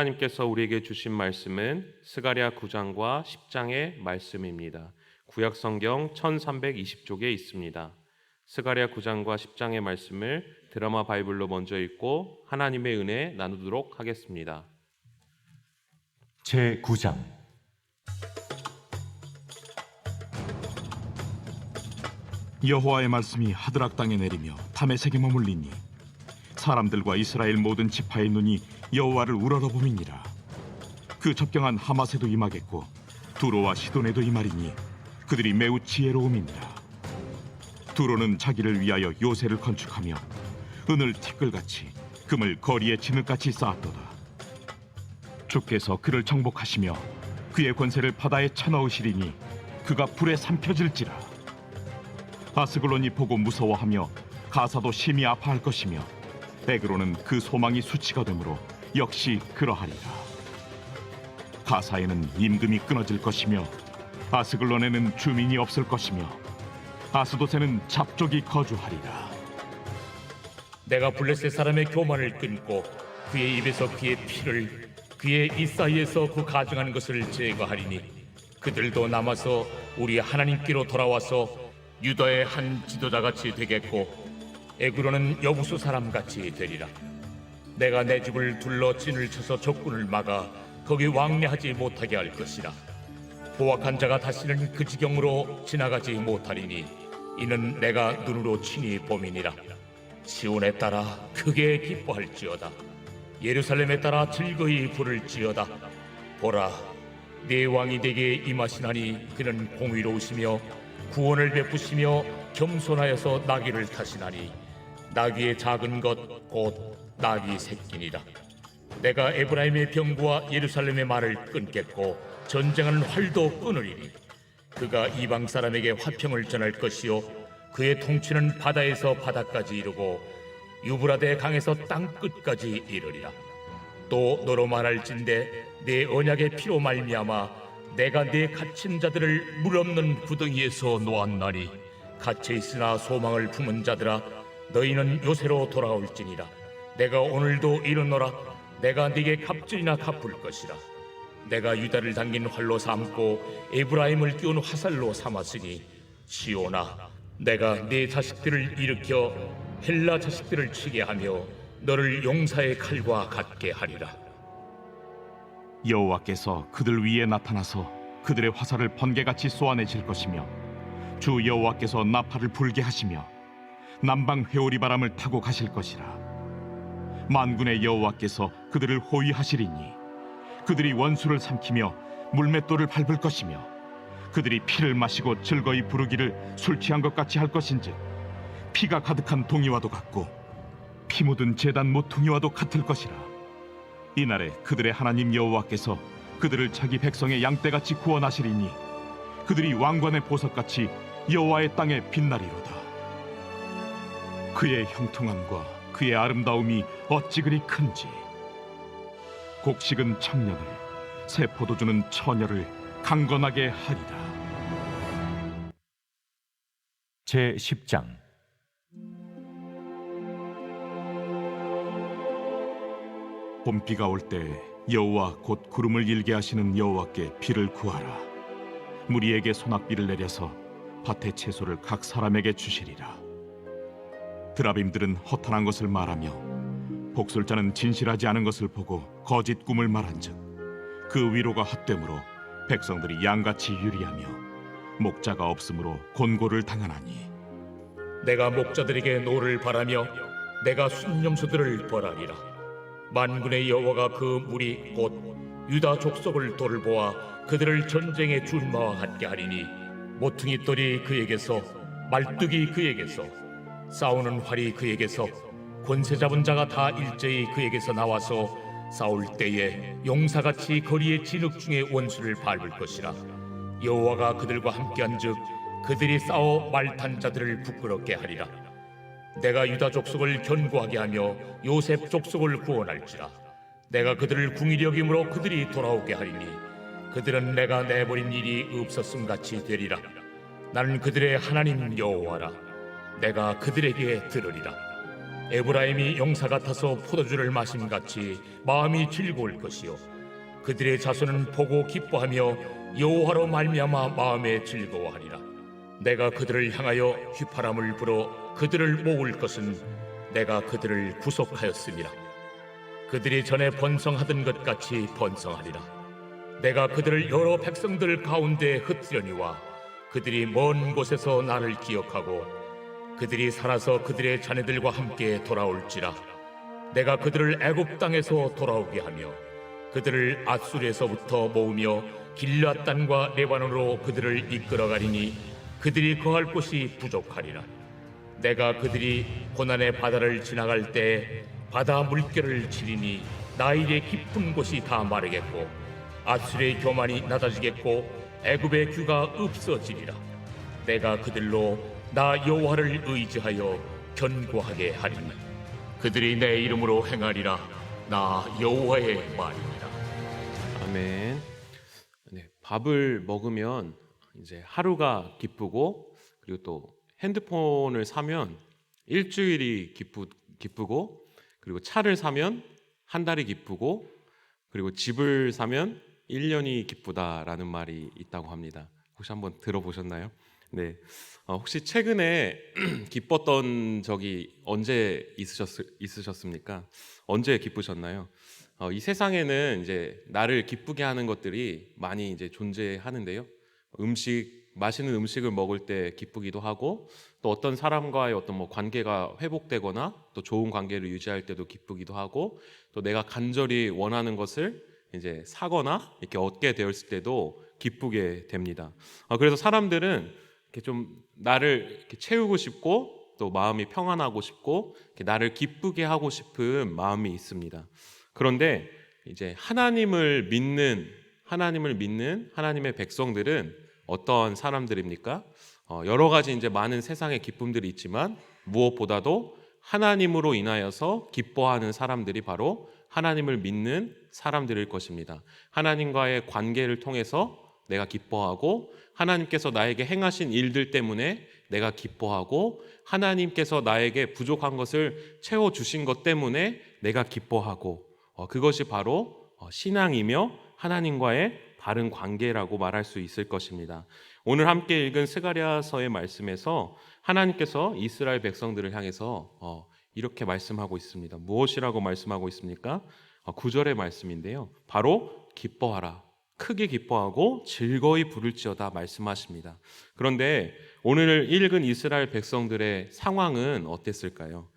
하나님께서 우리에게 주신 말씀은 스가랴 9장과 10장의 말씀입니다. 구약 성경 1320쪽에 있습니다. 스가랴 9장과 10장의 말씀을 드라마 바이블로 먼저 읽고 하나님의 은혜 나누도록 하겠습니다. 제9장. 여호와의 말씀이 하드락 땅에 내리며 다메섹에 머물리니 사람들과 이스라엘 모든 지파의 눈이 여호와를 우러러보미니라. 그 접경한 하맛에도 임하겠고 두로와 시돈에도 임하리니 그들이 매우 지혜로움이니라. 두로는 자기를 위하여 요새를 건축하며 은을 티끌같이 금을 거리에 진흙같이 쌓았도다. 주께서 그를 정복하시며 그의 권세를 바다에 쳐넣으시리니 그가 불에 삼켜질지라. 아스글론이 보고 무서워하며 가사도 심히 아파할 것이며 에그로는 그 소망이 수치가 되므로 역시 그러하리라. 가사에는 임금이 끊어질 것이며 아스글론에는 주민이 없을 것이며 아스돗에는 잡족이 거주하리라. 내가 블레셋 사람의 교만을 끊고 그의 입에서 그의 피를 그의 입 사이에서 그 가증한 것을 제거하리니 그들도 남아서 우리 하나님께로 돌아와서 유다의 한 지도자같이 되겠고 에그로는 여부수 사람같이 되리라. 내가 내 집을 둘러 진을 쳐서 적군을 막아 거기 왕래하지 못하게 할 것이라. 포악한 자가 다시는 그 지경으로 지나가지 못하리니 이는 내가 눈으로 친히 봄이니라. 시온에 따라 크게 기뻐할지어다. 예루살렘에 따라 즐거이 부를지어다. 보라, 네 왕이 내게 임하시나니 그는 공의로우시며 구원을 베푸시며 겸손하여서 나귀를 타시나니 나귀의 작은 것 곧 나귀 새끼니라. 내가 에브라임의 병구와 예루살렘의 말을 끊겠고 전쟁하는 활도 끊으리니 그가 이방 사람에게 화평을 전할 것이요 그의 통치는 바다에서 바다까지 이르고 유브라데 강에서 땅 끝까지 이르리라. 또 너로 말할진대 내 언약의 피로 말미암아 내가 네 갇힌 자들을 물 없는 구덩이에서 놓았나니 갇혀 있으나 소망을 품은 자들아 너희는 요새로 돌아올지니라. 내가 오늘도 이르노라. 내가 네게 갑절이나 갚을 것이라. 내가 유다를 당긴 활로 삼고 에브라임을 끼운 화살로 삼았으니 시온아, 내가 네 자식들을 일으켜 헬라 자식들을 치게 하며 너를 용사의 칼과 같게 하리라. 여호와께서 그들 위에 나타나서 그들의 화살을 번개같이 쏘아내실 것이며 주 여호와께서 나팔을 불게 하시며 남방 회오리 바람을 타고 가실 것이라. 만군의 여호와께서 그들을 호위하시리니 그들이 원수를 삼키며 물맷돌을 밟을 것이며 그들이 피를 마시고 즐거이 부르기를 술 취한 것 같이 할 것인즉 피가 가득한 동이와도 같고 피 묻은 제단 모퉁이와도 같을 것이라. 이날에 그들의 하나님 여호와께서 그들을 자기 백성의 양떼같이 구원하시리니 그들이 왕관의 보석같이 여호와의 땅에 빛나리로다. 그의 형통함과 그의 아름다움이 어찌 그리 큰지. 곡식은 청년을 새 포도주는 처녀를 강건하게 하리라. 제10장. 봄비가 올 때 여호와 곧 구름을 일게 하시는 여호와께 비를 구하라. 무리에게 소낙비를 내려서 밭의 채소를 각 사람에게 주시리라. 드라빔들은 허탄한 것을 말하며 복술자는 진실하지 않은 것을 보고 거짓 꿈을 말한즉 그 위로가 헛되므로 백성들이 양같이 유리하며 목자가 없으므로 곤고를 당하나니 내가 목자들에게 노를 바라며 내가 순념소들을 벌하리라. 만군의 여호와가 그 무리 곧 유다 족속을 돌보아 그들을 전쟁의 준마와 같게 하리니 모퉁이 돌이 그에게서 말뚝이 그에게서 싸우는 활이 그에게서 권세 잡은 자가 다 일제히 그에게서 나와서 싸울 때에 용사같이 거리의 진흙 중에 원수를 밟을 것이라. 여호와가 그들과 함께한즉 그들이 싸워 말탄 자들을 부끄럽게 하리라. 내가 유다 족속을 견고하게 하며 요셉 족속을 구원할지라. 내가 그들을 궁일이 여김으로 그들이 돌아오게 하리니 그들은 내가 내버린 일이 없었음 같이 되리라. 나는 그들의 하나님 여호와라. 내가 그들에게 들으리라. 에브라임이 용사 같아서 포도주를 마심같이 마음이 즐거울 것이요 그들의 자손은 보고 기뻐하며 여호와로 말미암아 마음에 즐거워하리라. 내가 그들을 향하여 휘파람을 불어 그들을 모을 것은 내가 그들을 구속하였음이라. 그들이 전에 번성하던 것 같이 번성하리라. 내가 그들을 여러 백성들 가운데 흩으려니와 그들이 먼 곳에서 나를 기억하고 그들이 살아서 그들의 자녀들과 함께 돌아올지라. 내가 그들을 애굽 땅에서 돌아오게 하며 그들을 앗술에서부터 모으며 길앗 땅과 레바논으로 그들을 이끌어가리니 그들이 거할 곳이 부족하리라. 내가 그들이 고난의 바다를 지나갈 때 바다 물결을 치리니 나일의 깊은 곳이 다 마르겠고 앗술의 교만이 낮아지겠고 애굽의 규가 없어지리라. 내가 그들로 나 여호와를 의지하여 견고하게 하리니 그들이 내 이름으로 행하리라. 나 여호와의 말이니라. 아멘. 네, 밥을 먹으면 이제 하루가 기쁘고, 그리고 또 핸드폰을 사면 일주일이 기쁘고, 그리고 차를 사면 한 달이 기쁘고, 그리고 집을 사면 1년이 기쁘다라는 말이 있다고 합니다. 혹시 한번 들어보셨나요? 네. 혹시 최근에 기뻤던 적이 언제 있으셨습니까? 언제 기쁘셨나요? 이 세상에는 이제 나를 기쁘게 하는 것들이 많이 이제 존재하는데요. 맛있는 음식을 먹을 때 기쁘기도 하고, 또 어떤 사람과의 어떤 관계가 회복되거나 또 좋은 관계를 유지할 때도 기쁘기도 하고, 또 내가 간절히 원하는 것을 이제 사거나 이렇게 얻게 되었을 때도 기쁘게 됩니다. 그래서 사람들은 이렇게 좀 나를 이렇게 채우고 싶고, 또 마음이 평안하고 싶고, 이렇게 나를 기쁘게 하고 싶은 마음이 있습니다. 그런데 이제 하나님을 믿는 하나님의 백성들은 어떤 사람들입니까? 여러 가지 이제 많은 세상의 기쁨들이 있지만 무엇보다도 하나님으로 인하여서 기뻐하는 사람들이 바로 하나님을 믿는 사람들일 것입니다. 하나님과의 관계를 통해서 내가 기뻐하고, 하나님께서 나에게 행하신 일들 때문에 내가 기뻐하고, 하나님께서 나에게 부족한 것을 채워주신 것 때문에 내가 기뻐하고, 그것이 바로 신앙이며 하나님과의 바른 관계라고 말할 수 있을 것입니다. 오늘 함께 읽은 스가랴서의 말씀에서 하나님께서 이스라엘 백성들을 향해서 이렇게 말씀하고 있습니다. 무엇이라고 말씀하고 있습니까? 9절의 말씀인데요. 바로 기뻐하라, 크게 기뻐하고 즐거이 부를지어다 말씀하십니다. 그런데 오늘 읽은 이스라엘 백성들의 상황은 어땠을까요?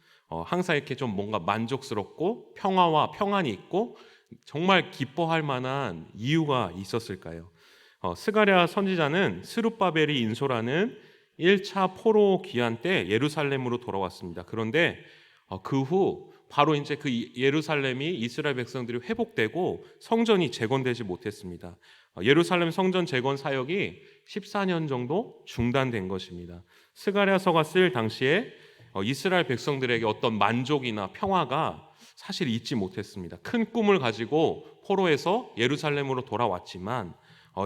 항상 이렇게 좀 뭔가 만족스럽고 평화와 평안이 있고 정말 기뻐할 만한 이유가 있었을까요? 스가랴 선지자는 스룹바벨이 인솔하는 1차 포로 귀환 때 예루살렘으로 돌아왔습니다. 그런데 그 후 바로 이제 그 예루살렘이 이스라엘 백성들이 회복되고 성전이 재건되지 못했습니다. 예루살렘 성전 재건 사역이 14년 정도 중단된 것입니다. 스가랴서가 쓸 당시에 이스라엘 백성들에게 어떤 만족이나 평화가 사실 있지 못했습니다. 큰 꿈을 가지고 포로에서 예루살렘으로 돌아왔지만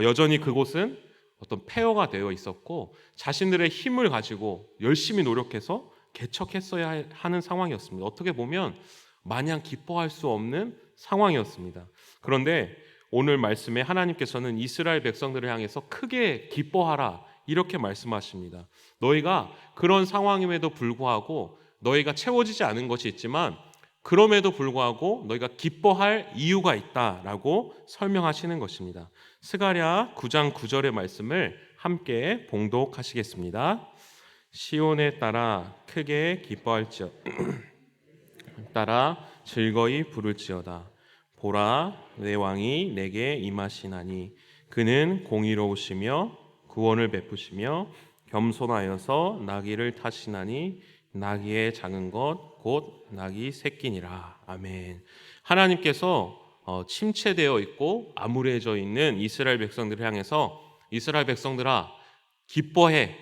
여전히 그곳은 어떤 폐허가 되어 있었고 자신들의 힘을 가지고 열심히 노력해서 개척했어야 하는 상황이었습니다. 어떻게 보면 마냥 기뻐할 수 없는 상황이었습니다. 그런데 오늘 말씀에 하나님께서는 이스라엘 백성들을 향해서 크게 기뻐하라 이렇게 말씀하십니다. 너희가 그런 상황임에도 불구하고 너희가 채워지지 않은 것이 있지만 그럼에도 불구하고 너희가 기뻐할 이유가 있다라고 설명하시는 것입니다. 스가랴 9장 9절의 말씀을 함께 봉독하시겠습니다. 시온에 따라 크게 기뻐할지어다 따라 즐거이 부를지어다. 보라, 내 왕이 내게 임하시나니 그는 공의로우시며 구원을 베푸시며 겸손하여서 나귀를 타시나니 나귀의 작은 것 곧 나귀 새끼니라. 아멘. 하나님께서 침체되어 있고 암울해져 있는 이스라엘 백성들을 향해서 이스라엘 백성들아 기뻐해.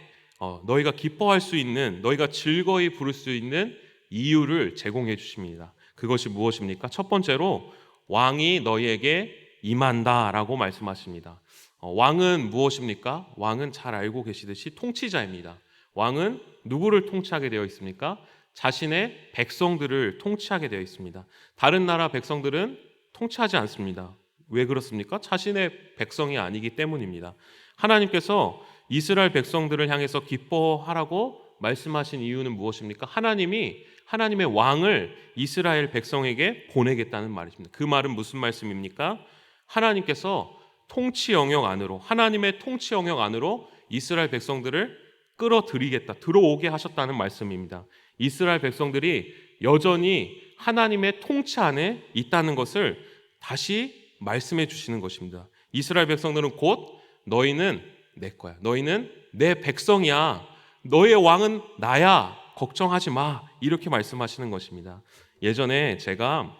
너희가 기뻐할 수 있는, 너희가 즐거이 부를 수 있는 이유를 제공해 주십니다. 그것이 무엇입니까? 첫 번째로 왕이 너희에게 임한다라고 말씀하십니다. 왕은 무엇입니까? 왕은 잘 알고 계시듯이 통치자입니다. 왕은 누구를 통치하게 되어 있습니까? 자신의 백성들을 통치하게 되어 있습니다. 다른 나라 백성들은 통치하지 않습니다. 왜 그렇습니까? 자신의 백성이 아니기 때문입니다. 하나님께서 이스라엘 백성들을 향해서 기뻐하라고 말씀하신 이유는 무엇입니까? 하나님의 왕을 이스라엘 백성에게 보내겠다는 말입니다. 그 말은 무슨 말씀입니까? 하나님께서 통치 영역 안으로, 하나님의 통치 영역 안으로 이스라엘 백성들을 끌어들이겠다, 들어오게 하셨다는 말씀입니다. 이스라엘 백성들이 여전히 하나님의 통치 안에 있다는 것을 다시 말씀해 주시는 것입니다. 이스라엘 백성들은 곧 너희는 내 거야, 너희는 내 백성이야, 너의 왕은 나야, 걱정하지 마, 이렇게 말씀하시는 것입니다. 예전에 제가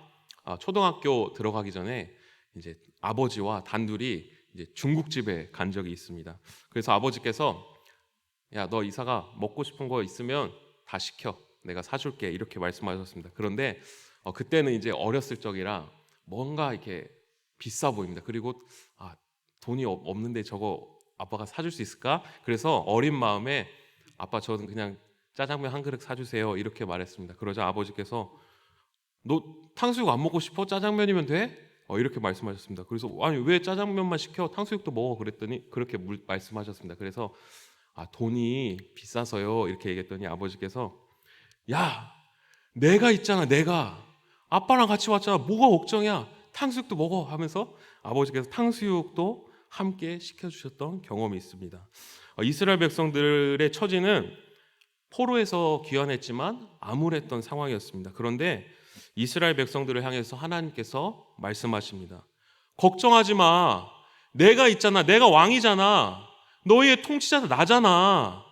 초등학교 들어가기 전에 이제 아버지와 단둘이 이제 중국집에 간 적이 있습니다. 그래서 아버지께서 야, 너 이사가 먹고 싶은 거 있으면 다 시켜, 내가 사줄게, 이렇게 말씀하셨습니다. 그런데 그때는 이제 어렸을 적이라 뭔가 이렇게 비싸 보입니다. 그리고 돈이 없는데 저거 아빠가 사줄 수 있을까? 그래서 어린 마음에 아빠 저는 그냥 짜장면 한 그릇 사주세요, 이렇게 말했습니다. 그러자 아버지께서 너 탕수육 안 먹고 싶어? 짜장면이면 돼? 이렇게 말씀하셨습니다. 그래서 아니 왜 짜장면만 시켜? 탕수육도 먹어, 그랬더니 그렇게 말씀하셨습니다. 그래서 돈이 비싸서요, 이렇게 얘기했더니 아버지께서 야, 내가 있잖아, 내가 아빠랑 같이 왔잖아, 뭐가 걱정이야, 탕수육도 먹어 하면서 아버지께서 탕수육도 함께 시켜주셨던 경험이 있습니다. 이스라엘 백성들의 처지는 포로에서 귀환했지만 암울했던 상황이었습니다. 그런데 이스라엘 백성들을 향해서 하나님께서 말씀하십니다. 걱정하지 마, 내가 있잖아, 내가 왕이잖아, 너희의 통치자는 나잖아.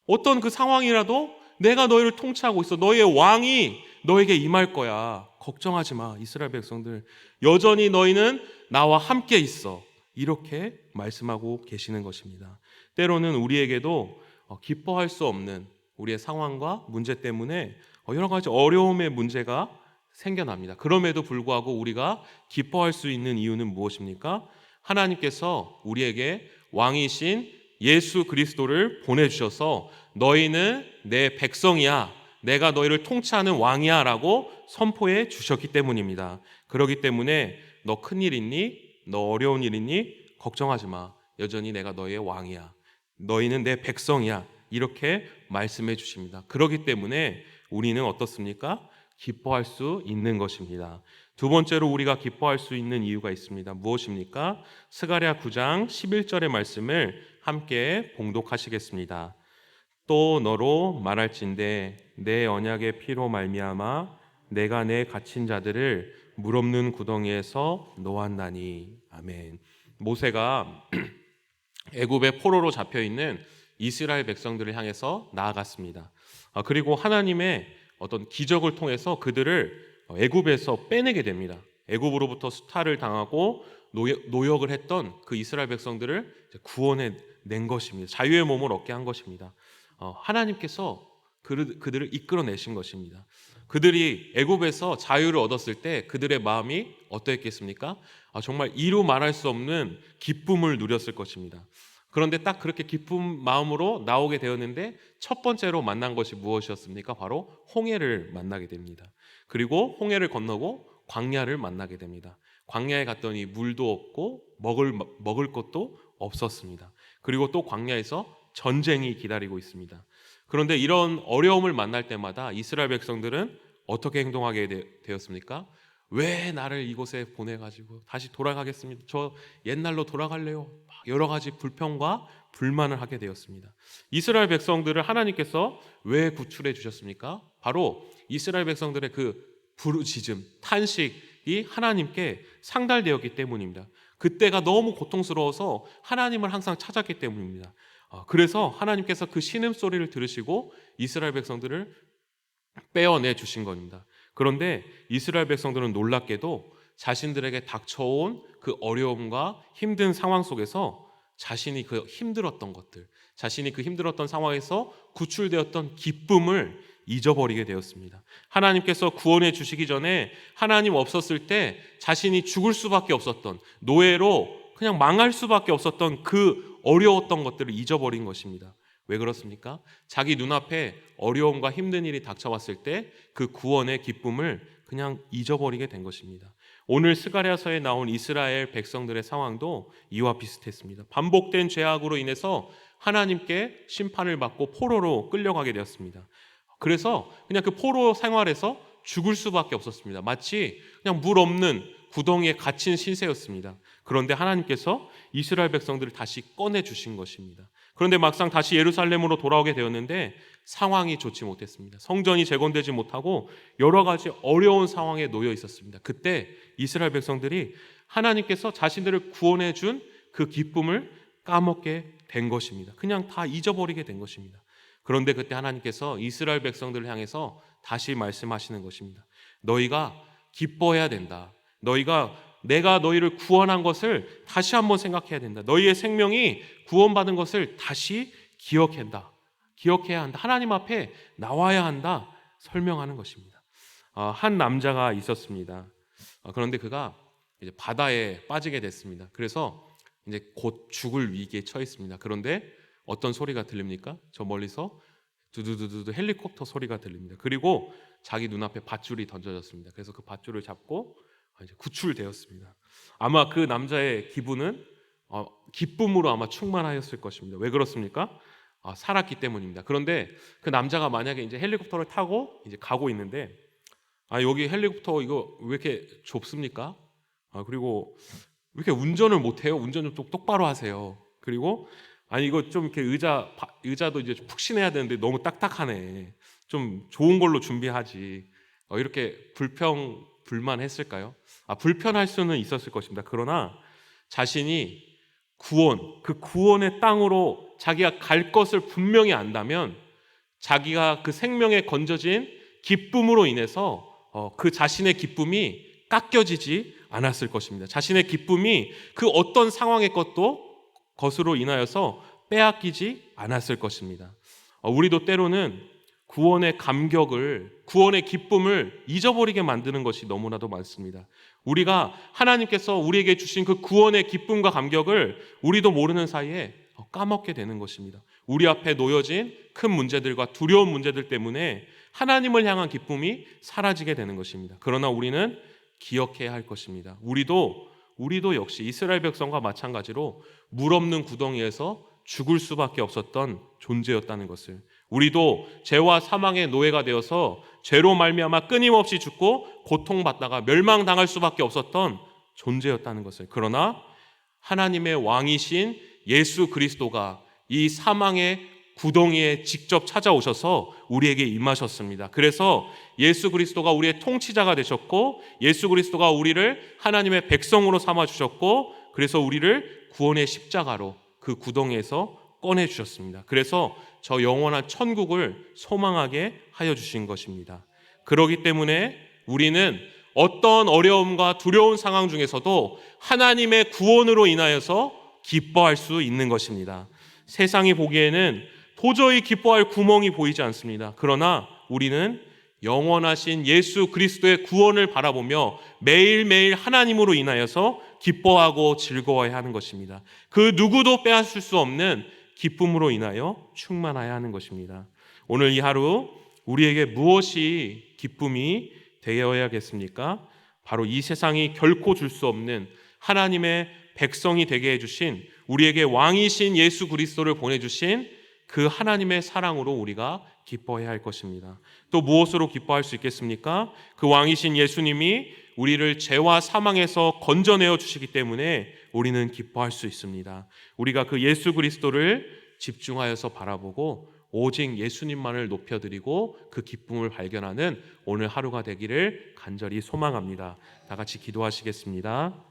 어떤 그 상황이라도 내가 너희를 통치하고 있어, 너희의 왕이 너에게 임할 거야, 걱정하지 마, 이스라엘 백성들, 여전히 너희는 나와 함께 있어, 이렇게 말씀하고 계시는 것입니다. 때로는 우리에게도 기뻐할 수 없는 우리의 상황과 문제 때문에 여러 가지 어려움의 문제가 생겨납니다. 그럼에도 불구하고 우리가 기뻐할 수 있는 이유는 무엇입니까? 하나님께서 우리에게 왕이신 예수 그리스도를 보내주셔서 너희는 내 백성이야, 내가 너희를 통치하는 왕이야 라고 선포해 주셨기 때문입니다. 그렇기 때문에 너 큰일 있니? 너 어려운 일 있니? 걱정하지 마, 여전히 내가 너희의 왕이야, 너희는 내 백성이야, 이렇게 말씀해 주십니다. 그렇기 때문에 우리는 어떻습니까? 기뻐할 수 있는 것입니다. 두 번째로 우리가 기뻐할 수 있는 이유가 있습니다. 무엇입니까? 스가랴 9장 11절의 말씀을 함께 봉독하시겠습니다. 또 너로 말할진대 내 언약의 피로 말미암아 내가 내 갇힌 자들을 물 없는 구덩이에서 놓았나니. 아멘. 모세가 애굽의 포로로 잡혀 있는 이스라엘 백성들을 향해서 나아갔습니다. 그리고 하나님의 어떤 기적을 통해서 그들을 애굽에서 빼내게 됩니다. 애굽으로부터 수탈을 당하고 노역을 했던 그 이스라엘 백성들을 구원해 낸 것입니다. 자유의 몸을 얻게 한 것입니다. 하나님께서 그들을 이끌어내신 것입니다. 그들이 애굽에서 자유를 얻었을 때 그들의 마음이 어떠했겠습니까? 정말 이루 말할 수 없는 기쁨을 누렸을 것입니다. 그런데 딱 그렇게 기쁜 마음으로 나오게 되었는데 첫 번째로 만난 것이 무엇이었습니까? 바로 홍해를 만나게 됩니다. 그리고 홍해를 건너고 광야를 만나게 됩니다. 광야에 갔더니 물도 없고 먹을 것도 없었습니다. 그리고 또 광야에서 전쟁이 기다리고 있습니다. 그런데 이런 어려움을 만날 때마다 이스라엘 백성들은 어떻게 행동하게 되었습니까? 왜 나를 이곳에 보내가지고 다시 돌아가겠습니다, 저 옛날로 돌아갈래요, 여러 가지 불평과 불만을 하게 되었습니다. 이스라엘 백성들을 하나님께서 왜 구출해 주셨습니까? 바로 이스라엘 백성들의 그 부르짖음, 탄식이 하나님께 상달되었기 때문입니다. 그때가 너무 고통스러워서 하나님을 항상 찾았기 때문입니다. 그래서 하나님께서 그 신음소리를 들으시고 이스라엘 백성들을 빼어내 주신 겁니다. 그런데 이스라엘 백성들은 놀랍게도 자신들에게 닥쳐온 그 어려움과 힘든 상황 속에서 자신이 그 힘들었던 것들, 자신이 그 힘들었던 상황에서 구출되었던 기쁨을 잊어버리게 되었습니다. 하나님께서 구원해 주시기 전에 하나님 없었을 때 자신이 죽을 수밖에 없었던, 노예로 그냥 망할 수밖에 없었던 그 어려웠던 것들을 잊어버린 것입니다. 왜 그렇습니까? 자기 눈앞에 어려움과 힘든 일이 닥쳐왔을 때 그 구원의 기쁨을 그냥 잊어버리게 된 것입니다. 오늘 스가랴서에 나온 이스라엘 백성들의 상황도 이와 비슷했습니다. 반복된 죄악으로 인해서 하나님께 심판을 받고 포로로 끌려가게 되었습니다. 그래서 그냥 그 포로 생활에서 죽을 수밖에 없었습니다. 마치 그냥 물 없는 구덩이에 갇힌 신세였습니다. 그런데 하나님께서 이스라엘 백성들을 다시 꺼내 주신 것입니다. 그런데 막상 다시 예루살렘으로 돌아오게 되었는데 상황이 좋지 못했습니다. 성전이 재건되지 못하고 여러 가지 어려운 상황에 놓여 있었습니다. 그때 이스라엘 백성들이 하나님께서 자신들을 구원해 준 그 기쁨을 까먹게 된 것입니다. 그냥 다 잊어버리게 된 것입니다. 그런데 그때 하나님께서 이스라엘 백성들을 향해서 다시 말씀하시는 것입니다. 너희가 기뻐해야 된다. 내가 너희를 구원한 것을 다시 한번 생각해야 된다. 너희의 생명이 구원받은 것을 다시 기억해야 한다. 하나님 앞에 나와야 한다. 설명하는 것입니다. 한 남자가 있었습니다. 그런데 그가 이제 바다에 빠지게 됐습니다. 그래서 이제 곧 죽을 위기에 처했습니다. 그런데 어떤 소리가 들립니까? 저 멀리서 두두두두 헬리콥터 소리가 들립니다. 그리고 자기 눈앞에 밧줄이 던져졌습니다. 그래서 그 밧줄을 잡고 이제 구출되었습니다. 아마 그 남자의 기분은 기쁨으로 아마 충만하였을 것입니다. 왜 그렇습니까? 살았기 때문입니다. 그런데 그 남자가 만약에 이제 헬리콥터를 타고 이제 가고 있는데 여기 헬리콥터 이거 왜 이렇게 좁습니까? 그리고 왜 이렇게 운전을 못해요? 운전 좀 똑바로 하세요. 그리고 이거 좀 이렇게 의자도 이제 푹신해야 되는데 너무 딱딱하네. 좀 좋은 걸로 준비하지. 이렇게 불만했을까요? 불편할 수는 있었을 것입니다. 그러나 자신이 그 구원의 땅으로 자기가 갈 것을 분명히 안다면 자기가 그 생명에 건져진 기쁨으로 인해서 그 자신의 기쁨이 깎여지지 않았을 것입니다. 자신의 기쁨이 그 어떤 상황의 것으로 인하여서 빼앗기지 않았을 것입니다. 우리도 때로는 구원의 기쁨을 잊어버리게 만드는 것이 너무나도 많습니다. 우리가 하나님께서 우리에게 주신 그 구원의 기쁨과 감격을 우리도 모르는 사이에 까먹게 되는 것입니다. 우리 앞에 놓여진 큰 문제들과 두려운 문제들 때문에 하나님을 향한 기쁨이 사라지게 되는 것입니다. 그러나 우리는 기억해야 할 것입니다. 우리도 역시 이스라엘 백성과 마찬가지로 물 없는 구덩이에서 죽을 수밖에 없었던 존재였다는 것을, 우리도 죄와 사망의 노예가 되어서 죄로 말미암아 끊임없이 죽고 고통받다가 멸망당할 수밖에 없었던 존재였다는 것을, 그러나 하나님의 왕이신 예수 그리스도가 이 사망의 구덩이에 직접 찾아오셔서 우리에게 임하셨습니다. 그래서 예수 그리스도가 우리의 통치자가 되셨고, 예수 그리스도가 우리를 하나님의 백성으로 삼아주셨고, 그래서 우리를 구원의 십자가로 그 구덩이에서 꺼내주셨습니다. 그래서 저 영원한 천국을 소망하게 하여 주신 것입니다. 그렇기 때문에 우리는 어떤 어려움과 두려운 상황 중에서도 하나님의 구원으로 인하여서 기뻐할 수 있는 것입니다. 세상이 보기에는 도저히 기뻐할 구멍이 보이지 않습니다. 그러나 우리는 영원하신 예수 그리스도의 구원을 바라보며 매일매일 하나님으로 인하여서 기뻐하고 즐거워해야 하는 것입니다. 그 누구도 빼앗을 수 없는 기쁨으로 인하여 충만해야 하는 것입니다. 오늘 이 하루 우리에게 무엇이 기쁨이 되어야겠습니까? 바로 이 세상이 결코 줄 수 없는 하나님의 백성이 되게 해주신, 우리에게 왕이신 예수 그리스도를 보내주신 그 하나님의 사랑으로 우리가 기뻐해야 할 것입니다. 또 무엇으로 기뻐할 수 있겠습니까? 그 왕이신 예수님이 우리를 죄와 사망에서 건져내어 주시기 때문에 우리는 기뻐할 수 있습니다. 우리가 그 예수 그리스도를 집중하여서 바라보고 오직 예수님만을 높여드리고 그 기쁨을 발견하는 오늘 하루가 되기를 간절히 소망합니다. 다 같이 기도하시겠습니다.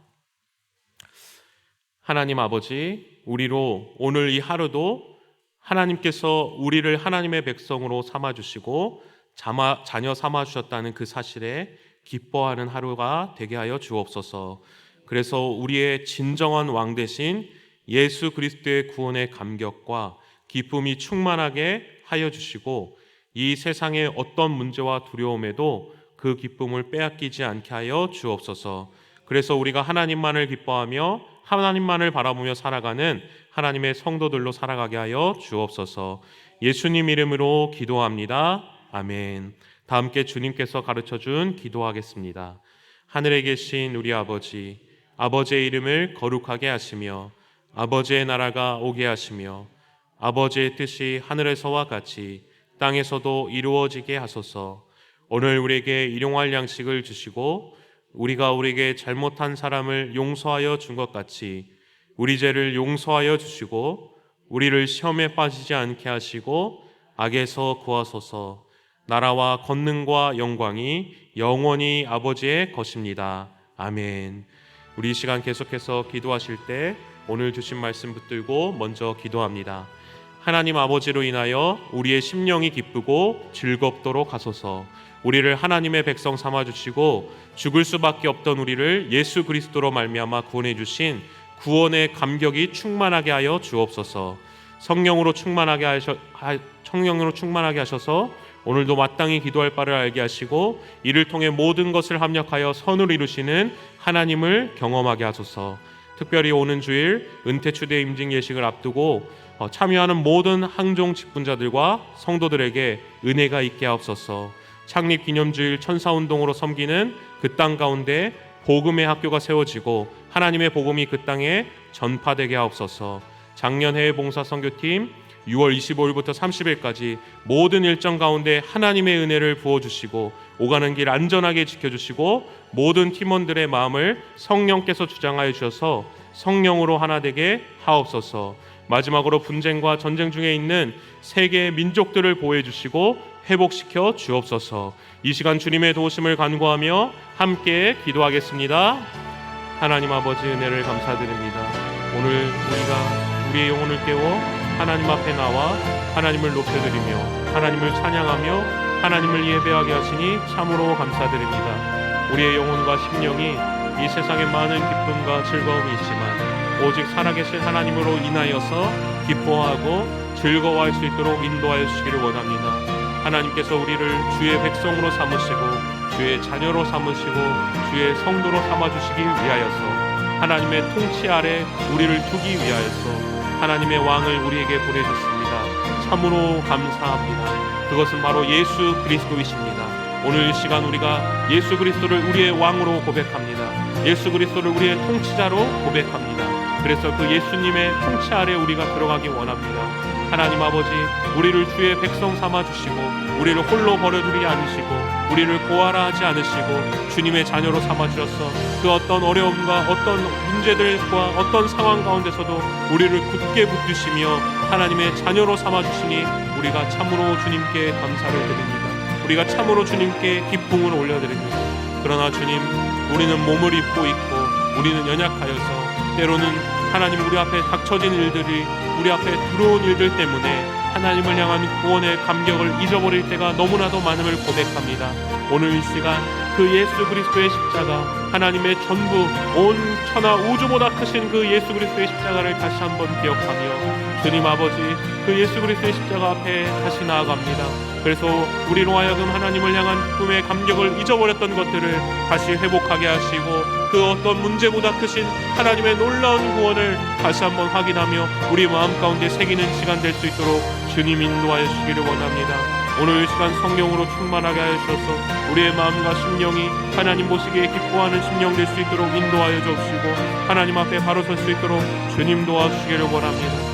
하나님 아버지, 우리로 오늘 이 하루도 하나님께서 우리를 하나님의 백성으로 삼아주시고 자녀 삼아주셨다는 그 사실에 기뻐하는 하루가 되게 하여 주옵소서. 그래서 우리의 진정한 왕 되신 예수 그리스도의 구원의 감격과 기쁨이 충만하게 하여 주시고, 이 세상의 어떤 문제와 두려움에도 그 기쁨을 빼앗기지 않게 하여 주옵소서. 그래서 우리가 하나님만을 기뻐하며 하나님만을 바라보며 살아가는 하나님의 성도들로 살아가게 하여 주옵소서. 예수님 이름으로 기도합니다. 아멘. 다 함께 주님께서 가르쳐준 기도하겠습니다. 하늘에 계신 우리 아버지, 아버지의 이름을 거룩하게 하시며 아버지의 나라가 오게 하시며 아버지의 뜻이 하늘에서와 같이 땅에서도 이루어지게 하소서. 오늘 우리에게 일용할 양식을 주시고 우리가 우리에게 잘못한 사람을 용서하여 준 것 같이 우리 죄를 용서하여 주시고 우리를 시험에 빠지지 않게 하시고 악에서 구하소서. 나라와 권능과 영광이 영원히 아버지의 것입니다. 아멘. 우리 이 시간 계속해서 기도하실 때 오늘 주신 말씀 붙들고 먼저 기도합니다. 하나님 아버지로 인하여 우리의 심령이 기쁘고 즐겁도록 하소서. 우리를 하나님의 백성 삼아 주시고 죽을 수밖에 없던 우리를 예수 그리스도로 말미암아 구원해 주신 구원의 감격이 충만하게 하여 주옵소서. 성령으로 충만하게 하셔서 오늘도 마땅히 기도할 바를 알게 하시고 이를 통해 모든 것을 합력하여 선을 이루시는 하나님을 경험하게 하소서. 특별히 오는 주일 은퇴추대 임직 예식을 앞두고 참여하는 모든 항종 직분자들과 성도들에게 은혜가 있게 하옵소서. 창립 기념주일 천사운동으로 섬기는 그 땅 가운데 복음의 학교가 세워지고 하나님의 복음이 그 땅에 전파되게 하옵소서. 작년 해외 봉사 선교팀 6월 25일부터 30일까지 모든 일정 가운데 하나님의 은혜를 부어주시고 오가는 길 안전하게 지켜주시고 모든 팀원들의 마음을 성령께서 주장하여 주셔서 성령으로 하나 되게 하옵소서. 마지막으로 분쟁과 전쟁 중에 있는 세계의 민족들을 보호해 주시고 회복시켜 주옵소서. 이 시간 주님의 도우심을 간구하며 함께 기도하겠습니다. 하나님 아버지 은혜를 감사드립니다. 오늘 우리가 우리의 영혼을 깨워 하나님 앞에 나와 하나님을 높여드리며 하나님을 찬양하며 하나님을 예배하게 하시니 참으로 감사드립니다. 우리의 영혼과 심령이 이 세상에 많은 기쁨과 즐거움이 있지만 오직 살아계신 하나님으로 인하여서 기뻐하고 즐거워할 수 있도록 인도하여 주시기를 원합니다. 하나님께서 우리를 주의 백성으로 삼으시고 주의 자녀로 삼으시고 주의 성도로 삼아주시기 위하여서 하나님의 통치 아래 우리를 두기 위하여서 하나님의 왕을 우리에게 보내주셨습니다. 참으로 감사합니다. 그것은 바로 예수 그리스도이십니다. 오늘 이 시간 우리가 예수 그리스도를 우리의 왕으로 고백합니다. 예수 그리스도를 우리의 통치자로 고백합니다. 그래서 그 예수님의 통치 아래 우리가 들어가기 원합니다. 하나님 아버지, 우리를 주의 백성 삼아주시고 우리를 홀로 버려두지 않으시고 우리를 고아라 하지 않으시고 주님의 자녀로 삼아주셔서 그 어떤 어려움과 어떤 문제들과 어떤 상황 가운데서도 우리를 굳게 붙드시며 하나님의 자녀로 삼아주시니 우리가 참으로 주님께 감사를 드립니다. 우리가 참으로 주님께 기쁨을 올려드립니다. 그러나 주님, 우리는 몸을 입고 있고 우리는 연약하여서 때로는 하나님 우리 앞에 닥쳐진 일들이 우리 앞에 들어온 일들 때문에 하나님을 향한 구원의 감격을 잊어버릴 때가 너무나도 많음을 고백합니다. 오늘 이 시간 그 예수 그리스도의 십자가, 하나님의 전부 온 천하 우주보다 크신 그 예수 그리스도의 십자가를 다시 한번 기억하며 주님 아버지, 그 예수 그리스도의 십자가 앞에 다시 나아갑니다. 그래서 우리로 하여금 하나님을 향한 꿈의 감격을 잊어버렸던 것들을 다시 회복하게 하시고 그 어떤 문제보다 크신 하나님의 놀라운 구원을 다시 한번 확인하며 우리 마음 가운데 새기는 시간 될 수 있도록 주님 인도하여 주시기를 원합니다. 오늘 이 시간 성령으로 충만하게 하셔서 우리의 마음과 심령이 하나님 보시기에 기뻐하는 심령 될 수 있도록 인도하여 주옵시고 하나님 앞에 바로 설 수 있도록 주님 도와주시기를 원합니다.